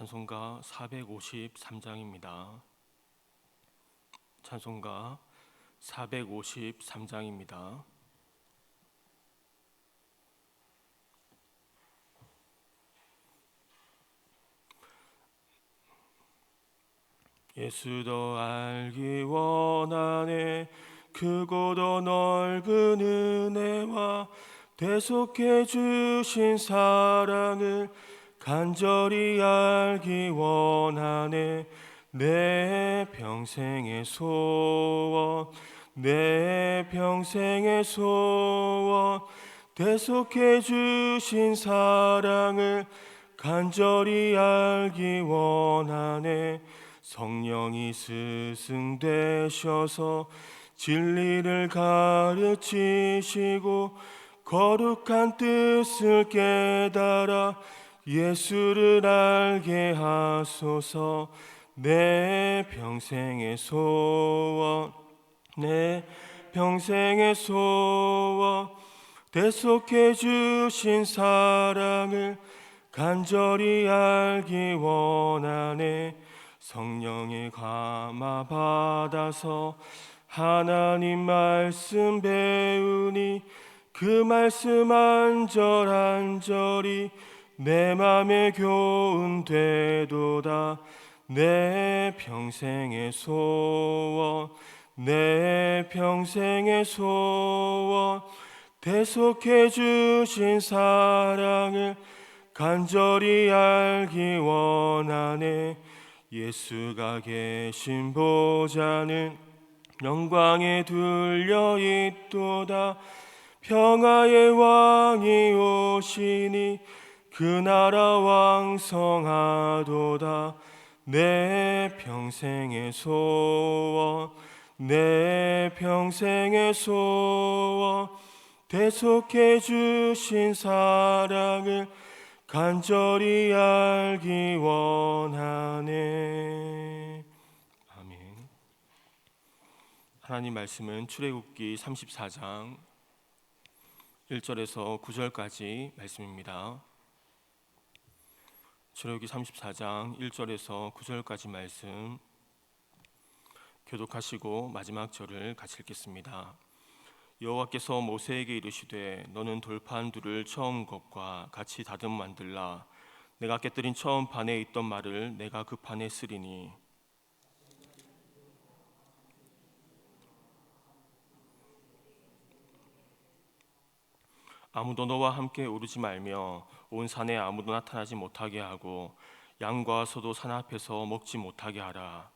찬송가 453장입니다. 찬송가 453장입니다. 예수 더 알기 원하네. 크고도 넓은 은혜와 대속해 주신 사랑을 간절히 알기 원하네. 내 평생의 소원, 내 평생의 소원, 대속해 주신 사랑을 간절히 알기 원하네. 성령이 스승되셔서 진리를 가르치시고 거룩한 뜻을 깨달아 예수를 알게 하소서. 내 평생의 소원, 내 평생의 소원, 대속해 주신 사랑을 간절히 알기 원하네. 성령의 감화 받아서 하나님 말씀 배우니 그 말씀 안절안절이 내 맘에 교훈 되도다. 내 평생의 소원, 내 평생의 소원, 대속해 주신 사랑을 간절히 알기 원하네. 예수가 계신 보좌는 영광에 둘려 있도다. 평화의 왕이 오시니 그 나라 왕성하도다. 내 평생의 소원, 내 평생의 소원, 대속해 주신 사랑을 간절히 알기 원하네. 아멘. 하나님 말씀은 출애굽기 34장 1절에서 9절까지 말씀입니다. 출애굽기 34장 1절에서 9절까지 말씀 교독하시고 마지막 절을 같이 읽겠습니다. 여호와께서 모세에게 이르시되 너는 돌판 둘을 처음 것과 같이 다듬 만들라. 내가 깨뜨린 처음 판에 있던 말을 내가 그 판에 쓰리니 아무도 너와 함께 오르지 말며 온 산에 아무도 나타나지 못하게 하고 양과 소도 산 앞에서 먹지 못하게 하라.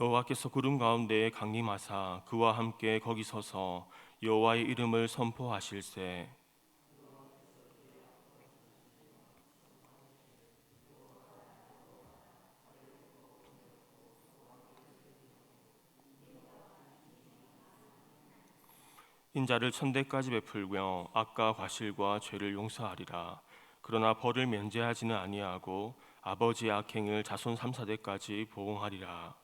여호와께서 구름 가운데에 강림하사 그와 함께 거기 서서 여호와의 이름을 선포하실세. 인자를 천대까지 베풀며 악과 과실과 죄를 용서하리라. 그러나 벌을 면제하지는 아니하고 아버지의 악행을 자손 3, 4대까지 보응하리라.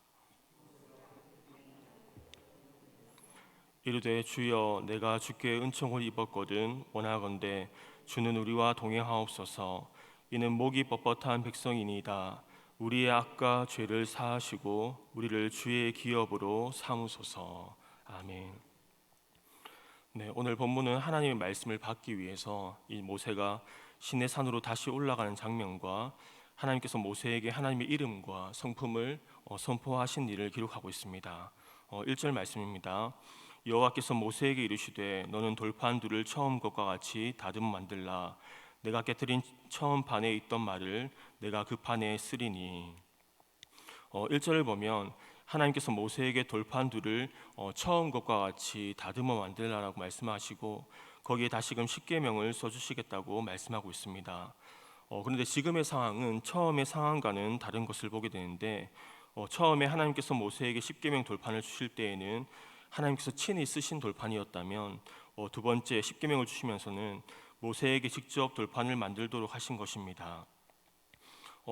이르되 주여 내가 주께 은총을 입었거든 원하건대 주는 우리와 동행하옵소서. 이는 목이 뻣뻣한 백성이니이다. 우리의 악과 죄를 사하시고 우리를 주의 기업으로 삼으소서. 아멘. 네, 오늘 본문은 하나님의 말씀을 받기 위해서 이 모세가 시내산으로 다시 올라가는 장면과 하나님께서 모세에게 하나님의 이름과 성품을 선포하신 일을 기록하고 있습니다. 1절 말씀입니다. 여호와께서 모세에게 이르시되 너는 돌판 둘을 처음 것과 같이 다듬 만들라. 내가 깨뜨린 처음 판에 있던 말을 내가 그 판에 쓰리니. 1절을 보면 하나님께서 모세에게 돌판 둘을 처음 것과 같이 다듬어 만들라라고 말씀하시고 거기에 다시금 십계명을 써주시겠다고 말씀하고 있습니다. 그런데 지금의 상황은 처음의 상황과는 다른 것을 보게 되는데 처음에 하나님께서 모세에게 십계명 돌판을 주실 때에는 하나님께서 친히 쓰신 돌판이었다면 두 번째 십계명을 주시면서는 모세에게 직접 돌판을 만들도록 하신 것입니다.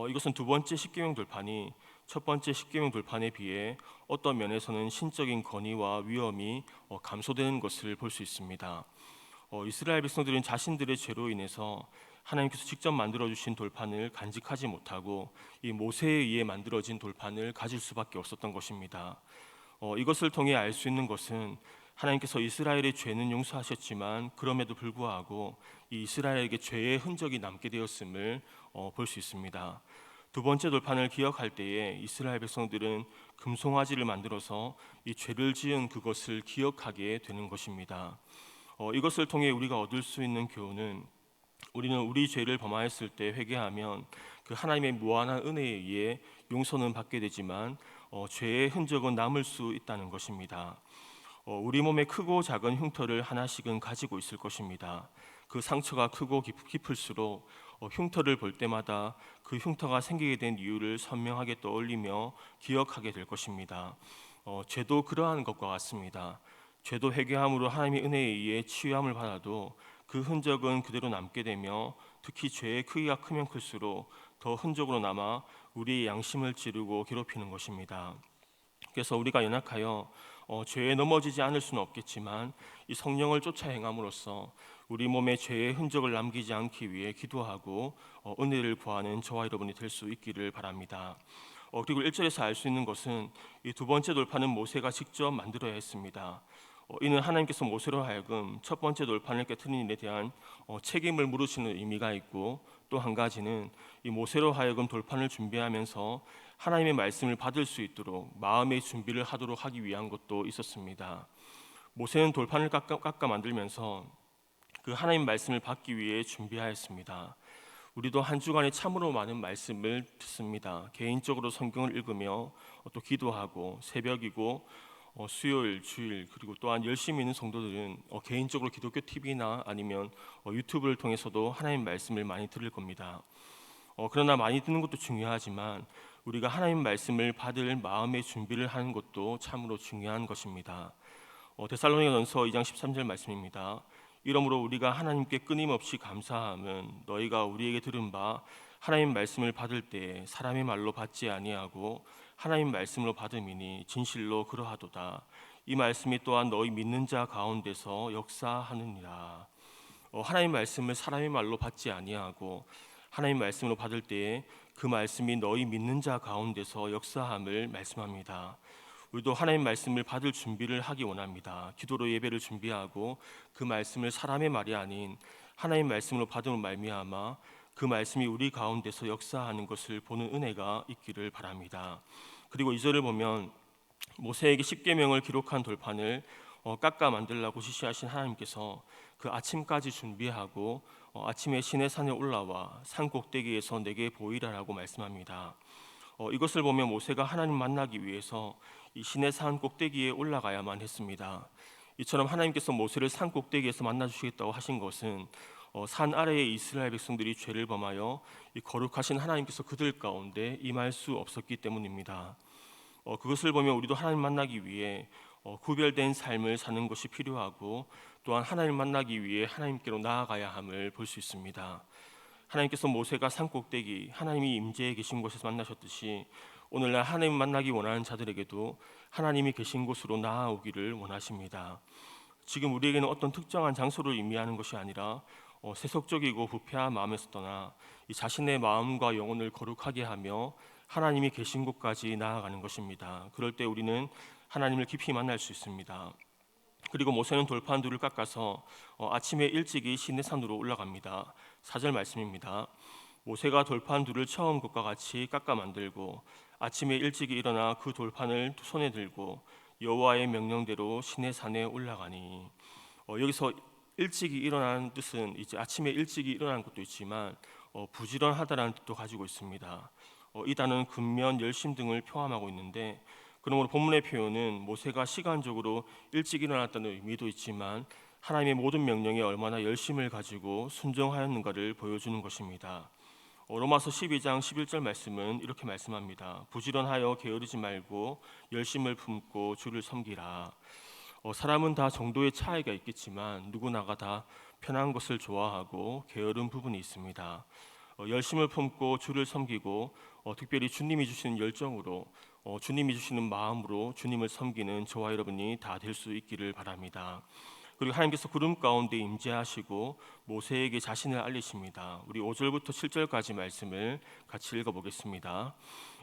이것은 두 번째 십계명 돌판이 첫 번째 십계명 돌판에 비해 어떤 면에서는 신적인 건의와 위험이 감소되는 것을 볼 수 있습니다. 이스라엘 백성들은 자신들의 죄로 인해서 하나님께서 직접 만들어 주신 돌판을 간직하지 못하고 이 모세에 의해 만들어진 돌판을 가질 수밖에 없었던 것입니다. 이것을 통해 알 수 있는 것은 하나님께서 이스라엘의 죄는 용서하셨지만 그럼에도 불구하고 이 이스라엘에게 죄의 흔적이 남게 되었음을 볼 수 있습니다. 두 번째 돌판을 기억할 때에 이스라엘 백성들은 금송아지를 만들어서 이 죄를 지은 그것을 기억하게 되는 것입니다. 이것을 통해 우리가 얻을 수 있는 교훈은 우리는 우리 죄를 범하였을 때 회개하면 그 하나님의 무한한 은혜에 의해 용서는 받게 되지만 죄의 흔적은 남을 수 있다는 것입니다. 우리 몸에 크고 작은 흉터를 하나씩은 가지고 있을 것입니다. 그 상처가 크고 깊을수록 흉터를 볼 때마다 그 흉터가 생기게 된 이유를 선명하게 떠올리며 기억하게 될 것입니다. 죄도 그러한 것과 같습니다. 죄도 회개함으로 하나님의 은혜에 의해 치유함을 받아도 그 흔적은 그대로 남게 되며 특히 죄의 크기가 크면 클수록 더 흔적으로 남아 우리의 양심을 찌르고 괴롭히는 것입니다. 그래서 우리가 연약하여 죄에 넘어지지 않을 수는 없겠지만 이 성령을 쫓아 행함으로써 우리 몸에 죄의 흔적을 남기지 않기 위해 기도하고 은혜를 구하는 저와 여러분이 될 수 있기를 바랍니다. 그리고 1절에서 알 수 있는 것은 이 두 번째 돌판은 모세가 직접 만들어야 했습니다. 이는 하나님께서 모세로 하여금 첫 번째 돌판을 깨트린 일에 대한 책임을 물으시는 의미가 있고, 또 한 가지는 이 모세로 하여금 돌판을 준비하면서 하나님의 말씀을 받을 수 있도록 마음의 준비를 하도록 하기 위한 것도 있었습니다. 모세는 돌판을 깎아 만들면서 그 하나님 말씀을 받기 위해 준비하였습니다. 우리도 한 주간에 참으로 많은 말씀을 듣습니다. 개인적으로 성경을 읽으며 또 기도하고, 새벽이고 수요일, 주일, 그리고 또한 열심히 있는 성도들은 개인적으로 기독교 TV나 아니면 유튜브를 통해서도 하나님 말씀을 많이 들을 겁니다. 그러나 많이 듣는 것도 중요하지만 우리가 하나님 말씀을 받을 마음의 준비를 하는 것도 참으로 중요한 것입니다. 데살로니가전서 2장 13절 말씀입니다. 이러므로 우리가 하나님께 끊임없이 감사함은 너희가 우리에게 들은 바 하나님 말씀을 받을 때 사람의 말로 받지 아니하고 하나님 말씀으로 받음이니 진실로 그러하도다. 이 말씀이 또한 너희 믿는 자 가운데서 역사하느니라. 하나님 말씀을 사람의 말로 받지 아니하고 하나님 말씀으로 받을 때에 그 말씀이 너희 믿는 자 가운데서 역사함을 말씀합니다. 우리도 하나님 말씀을 받을 준비를 하기 원합니다. 기도로 예배를 준비하고 그 말씀을 사람의 말이 아닌 하나님 말씀으로 받음으로 말미암아 그 말씀이 우리 가운데서 역사하는 것을 보는 은혜가 있기를 바랍니다. 그리고 2절을 보면 모세에게 십계명을 기록한 돌판을 깎아 만들라고 지시하신 하나님께서 그 아침까지 준비하고 아침에 시내산에 올라와 산 꼭대기에서 내게 보이라라고 말씀합니다. 이것을 보면 모세가 하나님 만나기 위해서 이 시내산 꼭대기에 올라가야만 했습니다. 이처럼 하나님께서 모세를 산 꼭대기에서 만나 주시겠다고 하신 것은 산 아래에 이스라엘 백성들이 죄를 범하여 이 거룩하신 하나님께서 그들 가운데 임할 수 없었기 때문입니다. 그것을 보면 우리도 하나님 만나기 위해 구별된 삶을 사는 것이 필요하고, 또한 하나님 만나기 위해 하나님께로 나아가야 함을 볼 수 있습니다. 하나님께서 모세가 산 꼭대기 하나님이 임재해 계신 곳에서 만나셨듯이 오늘날 하나님 만나기 원하는 자들에게도 하나님이 계신 곳으로 나아오기를 원하십니다. 지금 우리에게는 어떤 특정한 장소를 의미하는 것이 아니라 세속적이고 부패한 마음에서 떠나 이 자신의 마음과 영혼을 거룩하게 하며 하나님이 계신 곳까지 나아가는 것입니다. 그럴 때 우리는 하나님을 깊이 만날 수 있습니다. 그리고 모세는 돌판 둘을 깎아서 아침에 일찍이 시내산으로 올라갑니다. 4절 말씀입니다. 모세가 돌판 둘을 처음 것과 같이 깎아 만들고 아침에 일찍이 일어나 그 돌판을 두 손에 들고 여호와의 명령대로 시내산에 올라가니, 여기서 일찍이 일어나는 뜻은 이제 아침에 일찍이 일어나는 것도 있지만 부지런하다라는 뜻도 가지고 있습니다. 이 단어는 근면, 열심 등을 포함하고 있는데, 그러므로 본문의 표현은 모세가 시간적으로 일찍 일어났다는 의미도 있지만 하나님의 모든 명령에 얼마나 열심을 가지고 순종하였는가를 보여주는 것입니다. 로마서 12장 11절 말씀은 이렇게 말씀합니다. 부지런하여 게으르지 말고 열심을 품고 주를 섬기라. 사람은 다 정도의 차이가 있겠지만 누구나가 다 편한 것을 좋아하고 게으른 부분이 있습니다. 열심을 품고 주를 섬기고 특별히 주님이 주시는 열정으로 주님이 주시는 마음으로 주님을 섬기는 저와 여러분이 다 될 수 있기를 바랍니다. 그리고 하나님께서 구름 가운데 임재하시고 모세에게 자신을 알리십니다. 우리 5절부터 7절까지 말씀을 같이 읽어보겠습니다.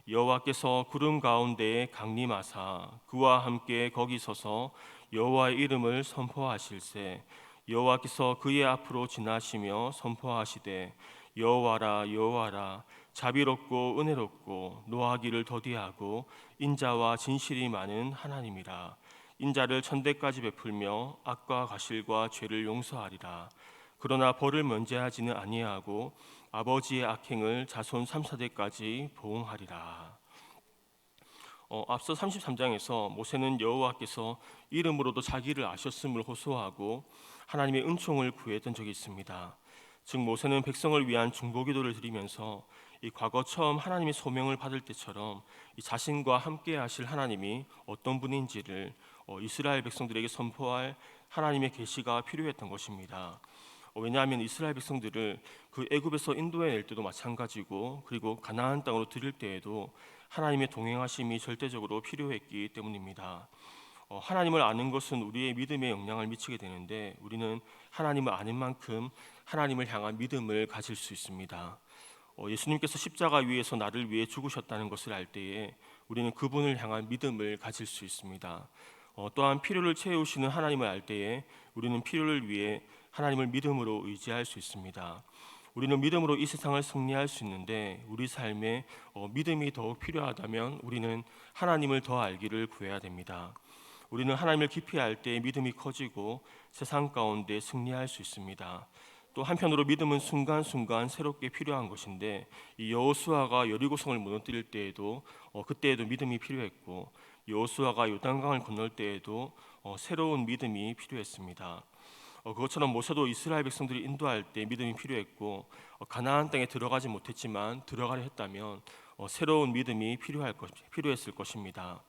여호와께서 구름 가운데에 강림하사 그와 함께 거기 서서 여호와의 이름을 선포하실세 여호와께서 그의 앞으로 지나시며 선포하시되 여호와라 여호와라 자비롭고 은혜롭고 노하기를 더디하고 인자와 진실이 많은 하나님이라 인자를 천대까지 베풀며 악과 가실과 죄를 용서하리라. 그러나 벌을 면제하지는 아니하고 아버지의 악행을 자손 3, 4대까지 보응하리라. 앞서 33장에서 모세는 여호와께서 이름으로도 자기를 아셨음을 호소하고 하나님의 은총을 구했던 적이 있습니다. 즉 모세는 백성을 위한 중보기도를 드리면서 이 과거 처음 하나님의 소명을 받을 때처럼 이 자신과 함께 하실 하나님이 어떤 분인지를 이스라엘 백성들에게 선포할 하나님의 계시가 필요했던 것입니다. 왜냐하면 이스라엘 백성들을 그 애굽에서 인도해낼 때도 마찬가지고 그리고 가나안 땅으로 들일 때에도 하나님의 동행하심이 절대적으로 필요했기 때문입니다. 하나님을 아는 것은 우리의 믿음에 영향을 미치게 되는데 우리는 하나님을 아는 만큼 하나님을 향한 믿음을 가질 수 있습니다. 예수님께서 십자가 위에서 나를 위해 죽으셨다는 것을 알 때에 우리는 그분을 향한 믿음을 가질 수 있습니다. 또한 필요를 채우시는 하나님을 알 때에 우리는 필요를 위해 하나님을 믿음으로 의지할 수 있습니다. 우리는 믿음으로 이 세상을 승리할 수 있는데 우리 삶에 믿음이 더욱 필요하다면 우리는 하나님을 더 알기를 구해야 됩니다. 우리는 하나님을 깊이 알 때 믿음이 커지고 세상 가운데 승리할 수 있습니다. 또 한편으로 믿음은 순간순간 새롭게 필요한 것인데 이 여호수아가 여리고성을 무너뜨릴 때에도 그때에도 믿음이 필요했고 여호수아가 요단강을 건널 때에도 새로운 믿음이 필요했습니다. 그것처럼 모세도 이스라엘 백성들이 인도할 때 믿음이 필요했고 가나안 땅에 들어가지 못했지만 들어가려 했다면 새로운 믿음이 필요했을 것입니다.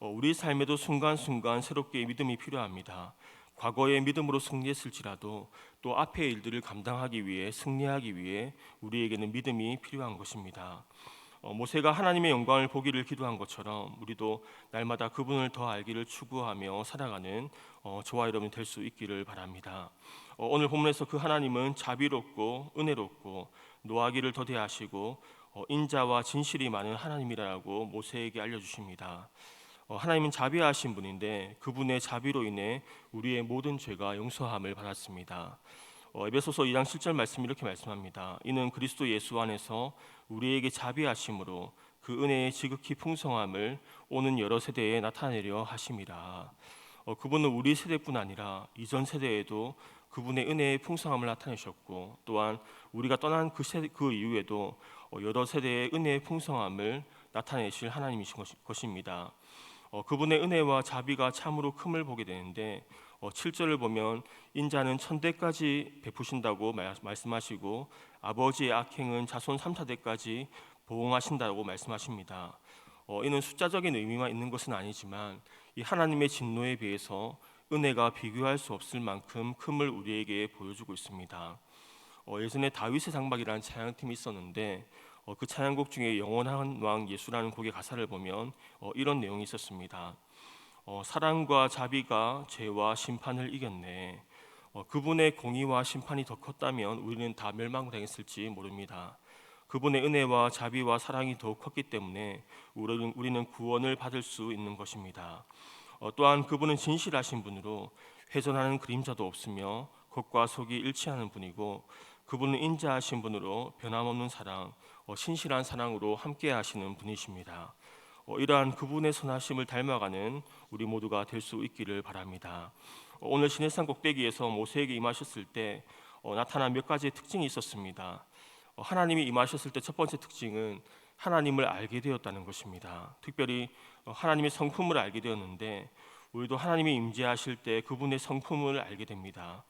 우리 삶에도 순간순간 새롭게 믿음이 필요합니다. 과거의 믿음으로 승리했을지라도 또 앞의 일들을 감당하기 위해 승리하기 위해 우리에게는 믿음이 필요한 것입니다. 모세가 하나님의 영광을 보기를 기도한 것처럼 우리도 날마다 그분을 더 알기를 추구하며 살아가는 저와 여러분이 될 수 있기를 바랍니다. 오늘 본문에서 그 하나님은 자비롭고 은혜롭고 노하기를 더디하시고 인자와 진실이 많은 하나님이라고 모세에게 알려주십니다. 하나님은 자비하신 분인데 그분의 자비로 인해 우리의 모든 죄가 용서함을 받았습니다. 에베소서 2장 7절 말씀 이렇게 말씀합니다. 이는 그리스도 예수 안에서 우리에게 자비하심으로 그 은혜의 지극히 풍성함을 오는 여러 세대에 나타내려 하심이라. 그분은 우리 세대뿐 아니라 이전 세대에도 그분의 은혜의 풍성함을 나타내셨고 또한 우리가 떠난 그 이후에도 여러 세대의 은혜의 풍성함을 나타내실 하나님이신 것입니다. 그분의 은혜와 자비가 참으로 큼을 보게 되는데 7절을 보면 인자는 천대까지 베푸신다고 말씀하시고 아버지의 악행은 자손 3, 4대까지 보응하신다고 말씀하십니다. 이는 숫자적인 의미만 있는 것은 아니지만 이 하나님의 진노에 비해서 은혜가 비교할 수 없을 만큼 큼을 우리에게 보여주고 있습니다. 예전에 다윗의 장막이라는 찬양팀이 있었는데 그 찬양곡 중에 영원한 왕 예수라는 곡의 가사를 보면 이런 내용이 있었습니다. 사랑과 자비가 죄와 심판을 이겼네. 그분의 공의와 심판이 더 컸다면 우리는 다 멸망당했을지 모릅니다. 그분의 은혜와 자비와 사랑이 더욱 컸기 때문에 우리는 구원을 받을 수 있는 것입니다. 또한 그분은 진실하신 분으로 회전하는 그림자도 없으며 겉과 속이 일치하는 분이고 그분은 인자하신 분으로 변함없는 사랑, 신실한 사랑으로 함께 하시는 분이십니다. 이러한 그분의 선하심을 닮아가는 우리 모두가 될 수 있기를 바랍니다. 오늘 시내산 꼭대기에서 모세에게 임하셨을 때 나타난 몇 가지의 특징이 있었습니다. 하나님이 임하셨을 때 첫 번째 특징은 하나님을 알게 되었다는 것입니다. 특별히 하나님의 성품을 알게 되었는데 우리도 하나님이 임재하실 때 그분의 성품을 알게 됩니다.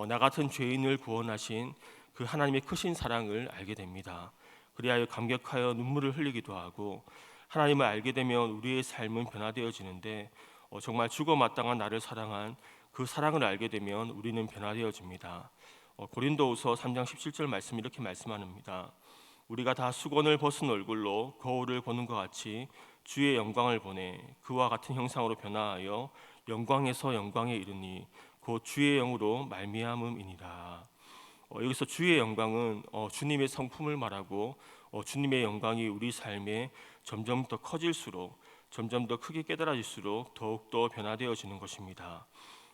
나 같은 죄인을 구원하신 그 하나님의 크신 사랑을 알게 됩니다. 그리하여 감격하여 눈물을 흘리기도 하고 하나님을 알게 되면 우리의 삶은 변화되어지는데 정말 죽어 마땅한 나를 사랑한 그 사랑을 알게 되면 우리는 변화되어집니다. 고린도후서 3장 17절 말씀 이렇게 말씀합니다. 우리가 다 수건을 벗은 얼굴로 거울을 보는 것 같이 주의 영광을 보내 그와 같은 형상으로 변화하여 영광에서 영광에 이르니 곧 주의 영으로 말미암음이니라. 여기서 주의 영광은 주님의 성품을 말하고 주님의 영광이 우리 삶에 점점 더 커질수록 점점 더 크게 깨달아질수록 더욱더 변화되어지는 것입니다.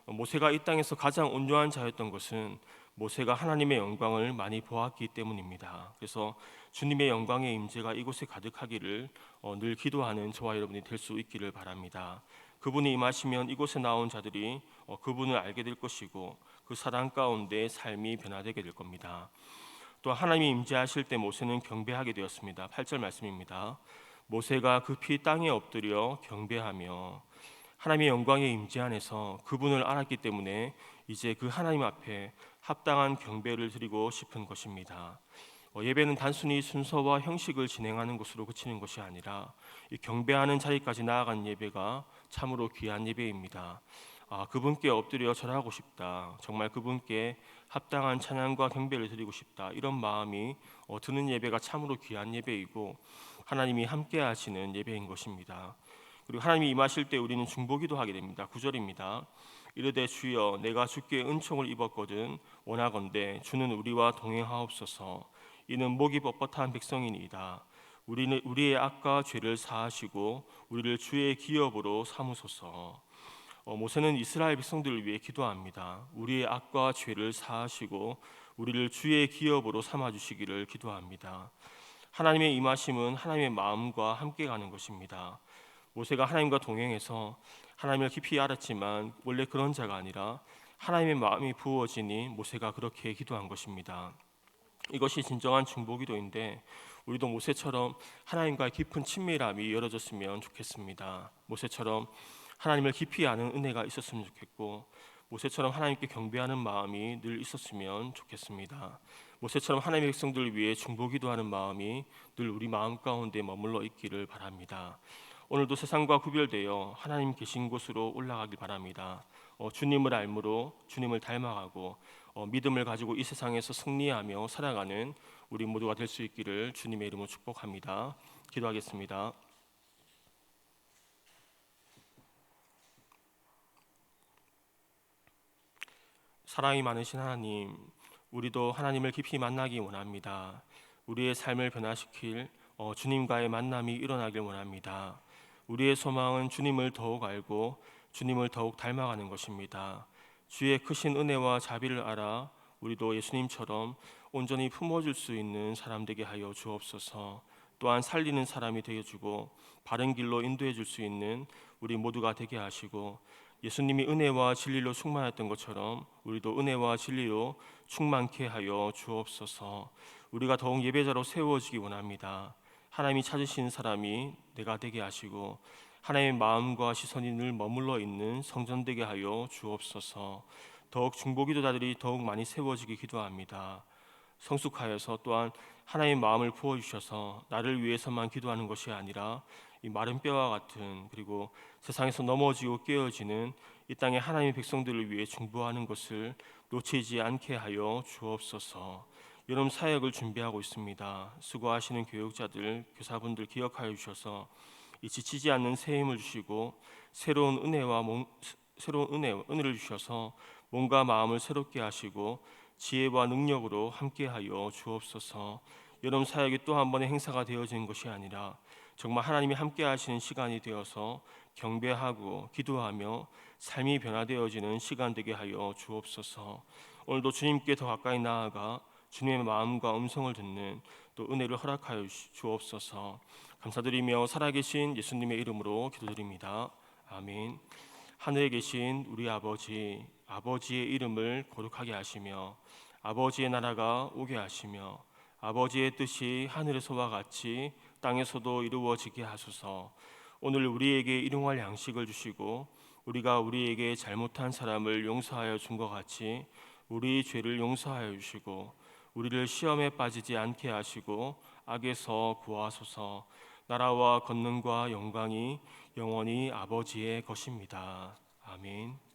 모세가 이 땅에서 가장 온유한 자였던 것은 모세가 하나님의 영광을 많이 보았기 때문입니다. 그래서 주님의 영광의 임재가 이곳에 가득하기를 늘 기도하는 저와 여러분이 될 수 있기를 바랍니다. 그분이 임하시면 이곳에 나온 자들이 그분을 알게 될 것이고 그 사랑 가운데 삶이 변화되게 될 겁니다. 또 하나님이 임재하실 때 모세는 경배하게 되었습니다. 8절 말씀입니다. 모세가 급히 땅에 엎드려 경배하며 하나님의 영광의 임재 안에서 그분을 알았기 때문에 이제 그 하나님 앞에 합당한 경배를 드리고 싶은 것입니다. 예배는 단순히 순서와 형식을 진행하는 것으로 그치는 것이 아니라 이 경배하는 자리까지 나아간 예배가 참으로 귀한 예배입니다. 그분께 엎드려 절하고 싶다. 정말 그분께 합당한 찬양과 경배를 드리고 싶다. 이런 마음이 드는 예배가 참으로 귀한 예배이고 하나님이 함께 하시는 예배인 것입니다. 그리고 하나님이 임하실 때 우리는 중보기도 하게 됩니다. 9절입니다. 이르되 주여 내가 주께 은총을 입었거든 원하건대 주는 우리와 동행하옵소서. 이는 목이 뻣뻣한 백성이니이다. 우리의 악과 죄를 사하시고 우리를 주의 기업으로 삼으소서. 모세는 이스라엘 백성들을 위해 기도합니다. 우리의 악과 죄를 사하시고 우리를 주의 기업으로 삼아주시기를 기도합니다. 하나님의 임하심은 하나님의 마음과 함께 가는 것입니다. 모세가 하나님과 동행해서 하나님을 깊이 알았지만 원래 그런 자가 아니라 하나님의 마음이 부어지니 모세가 그렇게 기도한 것입니다. 이것이 진정한 중보기도인데 우리도 모세처럼 하나님과의 깊은 친밀함이 이루어졌으면 좋겠습니다. 모세처럼 하나님을 깊이 아는 은혜가 있었으면 좋겠고 모세처럼 하나님께 경배하는 마음이 늘 있었으면 좋겠습니다. 모세처럼 하나님의 백성들을 위해 중보기도하는 마음이 늘 우리 마음 가운데 머물러 있기를 바랍니다. 오늘도 세상과 구별되어 하나님 계신 곳으로 올라가길 바랍니다. 주님을 알므로 주님을 닮아가고 믿음을 가지고 이 세상에서 승리하며 살아가는 우리 모두가 될 수 있기를 주님의 이름으로 축복합니다. 기도하겠습니다. 사랑이 많으신 하나님, 우리도 하나님을 깊이 만나기 원합니다. 우리의 삶을 변화시킬 주님과의 만남이 일어나길 원합니다. 우리의 소망은 주님을 더욱 알고 주님을 더욱 닮아가는 것입니다. 주의 크신 은혜와 자비를 알아 우리도 예수님처럼 온전히 품어줄 수 있는 사람 되게 하여 주옵소서. 또한 살리는 사람이 되어주고 바른 길로 인도해 줄 수 있는 우리 모두가 되게 하시고 예수님이 은혜와 진리로 충만했던 것처럼 우리도 은혜와 진리로 충만케 하여 주옵소서. 우리가 더욱 예배자로 세워지기 원합니다. 하나님이 찾으신 사람이 내가 되게 하시고 하나님의 마음과 시선이 늘 머물러 있는 성전 되게 하여 주옵소서. 더욱 중보기도자들이 더욱 많이 세워지기 기도합니다. 성숙하여서 또한 하나님의 마음을 부어주셔서 나를 위해서만 기도하는 것이 아니라 이 마른 뼈와 같은 그리고 세상에서 넘어지고 깨어지는 이 땅의 하나님의 백성들을 위해 중보하는 것을 놓치지 않게 하여 주옵소서. 여름 사역을 준비하고 있습니다. 수고하시는 교육자들, 교사분들 기억하여 주셔서 이 지치지 않는 새 힘을 주시고 새로운 은혜를 주셔서 몸과 마음을 새롭게 하시고 지혜와 능력으로 함께하여 주옵소서. 여름 사역이 또 한 번의 행사가 되어지는 것이 아니라 정말 하나님이 함께하시는 시간이 되어서 경배하고 기도하며 삶이 변화되어지는 시간 되게 하여 주옵소서. 오늘도 주님께 더 가까이 나아가 주님의 마음과 음성을 듣는 또 은혜를 허락하여 주옵소서. 감사드리며 살아계신 예수님의 이름으로 기도드립니다. 아멘. 하늘에 계신 우리 아버지, 아버지의 이름을 거룩하게 하시며 아버지의 나라가 오게 하시며 아버지의 뜻이 하늘에서와 같이 땅에서도 이루어지게 하소서. 오늘 우리에게 일용할 양식을 주시고 우리가 우리에게 잘못한 사람을 용서하여 준 것 같이 우리 죄를 용서하여 주시고 우리를 시험에 빠지지 않게 하시고 악에서 구하소서. 나라와 권능과 영광이 영원히 아버지의 것입니다. 아멘.